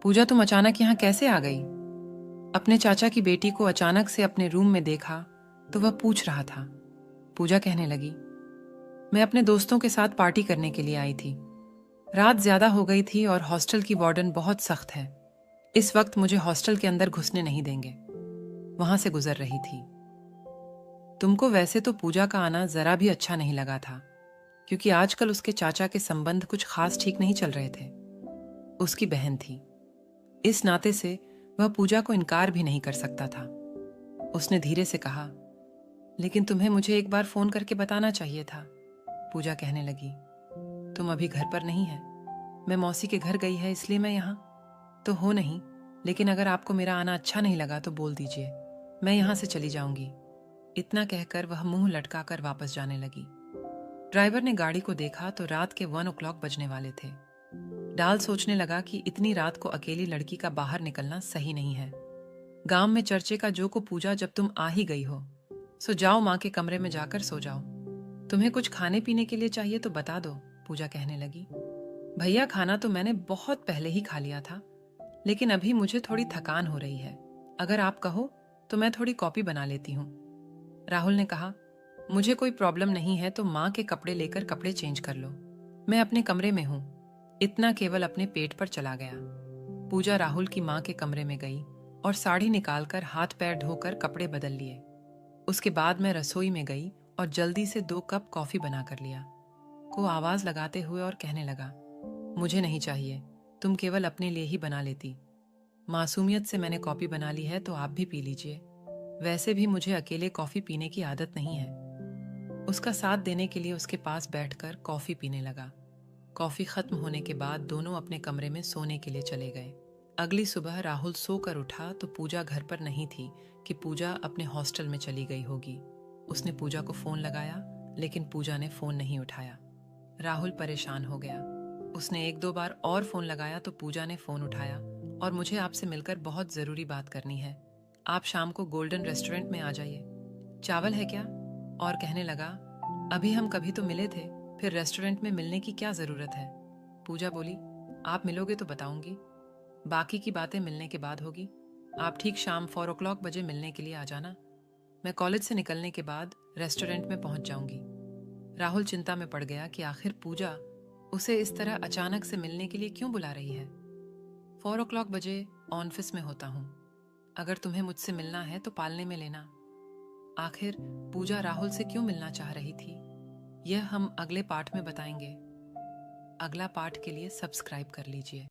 पूजा, तुम अचानक यहाँ कैसे आ गई? अपने चाचा की बेटी को अचानक से अपने रूम में देखा तो वह पूछ रहा था। पूजा कहने लगी, मैं अपने दोस्तों के साथ पार्टी करने के लिए आई थी। रात ज्यादा हो गई थी और हॉस्टल की वार्डन बहुत सख्त है। इस वक्त मुझे हॉस्टल के अंदर घुसने नहीं देंगे। वहां से गुजर रही थी। तुमको वैसे तो पूजा का आना जरा भी अच्छा नहीं लगा था, क्योंकि आजकल उसके चाचा के संबंध कुछ खास ठीक नहीं चल रहे थे। उसकी बहन थी, इस नाते से वह पूजा को इनकार भी नहीं कर सकता था। उसने धीरे से कहा, लेकिन तुम्हें मुझे एक बार फोन करके बताना चाहिए था। पूजा कहने लगी, तुम अभी घर पर नहीं है। मैं मौसी के घर गई है, इसलिए मैं यहाँ तो हो नहीं, लेकिन अगर आपको मेरा आना अच्छा नहीं लगा तो बोल दीजिए, मैं यहाँ से चली जाऊंगी। इतना कहकर वह मुंह लटकाकर वापस जाने लगी। ड्राइवर ने गाड़ी को देखा तो रात के 1 o'clock बजने वाले थे। डाल सोचने लगा कि इतनी रात को अकेली लड़की का बाहर निकलना सही नहीं है। गांव में चर्चे का जो को पूजा, जब तुम आ ही गई हो सो जाओ, माँ के कमरे में जाकर सो जाओ। तुम्हें कुछ खाने पीने के लिए चाहिए तो बता दो। पूजा कहने लगी, भैया खाना तो मैंने बहुत पहले ही खा लिया था, लेकिन अभी मुझे थोड़ी थकान हो रही है। अगर आप कहो तो मैं थोड़ी कॉफी बना लेती हूँ। राहुल ने कहा, मुझे कोई प्रॉब्लम नहीं है, तो माँ के कपड़े लेकर कपड़े चेंज कर लो, मैं अपने कमरे में हूँ। इतना केवल अपने पेट पर चला गया। पूजा राहुल की माँ के कमरे में गई और साड़ी निकालकर हाथ पैर धोकर कपड़े बदल लिए। उसके बाद मैं रसोई में गई और जल्दी से 2 कप कॉफी बना कर लिया। को आवाज लगाते हुए और कहने लगा, मुझे नहीं चाहिए, तुम केवल अपने लिए ही बना लेती। मासूमियत से मैंने कॉफी बना ली है, तो आप भी पी लीजिए। वैसे भी मुझे अकेले कॉफी पीने की आदत नहीं है। उसका साथ देने के लिए उसके पास बैठकर कॉफी पीने लगा। कॉफी खत्म होने के बाद दोनों अपने कमरे में सोने के लिए चले गए। अगली सुबह राहुल सोकर उठा तो पूजा घर पर नहीं थी कि पूजा अपने हॉस्टल में चली गई होगी। उसने पूजा को फोन लगाया, लेकिन पूजा ने फोन नहीं उठाया। राहुल परेशान हो गया। उसने 1-2 बार और फोन लगाया तो पूजा ने फोन उठाया और मुझे आपसे मिलकर बहुत जरूरी बात करनी है। आप शाम को गोल्डन रेस्टोरेंट में आ जाइए। चावल है क्या? और कहने लगा, अभी हम कभी तो मिले थे, फिर रेस्टोरेंट में मिलने की क्या जरूरत है? पूजा बोली, आप मिलोगे तो बताऊंगी, बाकी की बातें मिलने के बाद होगी। आप ठीक शाम 4 o'clock बजे मिलने के लिए आ जाना। मैं कॉलेज से निकलने के बाद रेस्टोरेंट में पहुंच जाऊंगी। राहुल चिंता में पड़ गया कि आखिर पूजा उसे इस तरह अचानक से मिलने के लिए क्यों बुला रही है। 4 o'clock बजे ऑफिस में होता हूँ, अगर तुम्हें मुझसे मिलना है तो पालने में लेना। आखिर पूजा राहुल से क्यों मिलना चाह रही थी, यह हम अगले पार्ट में बताएंगे। अगला पार्ट के लिए सब्सक्राइब कर लीजिए।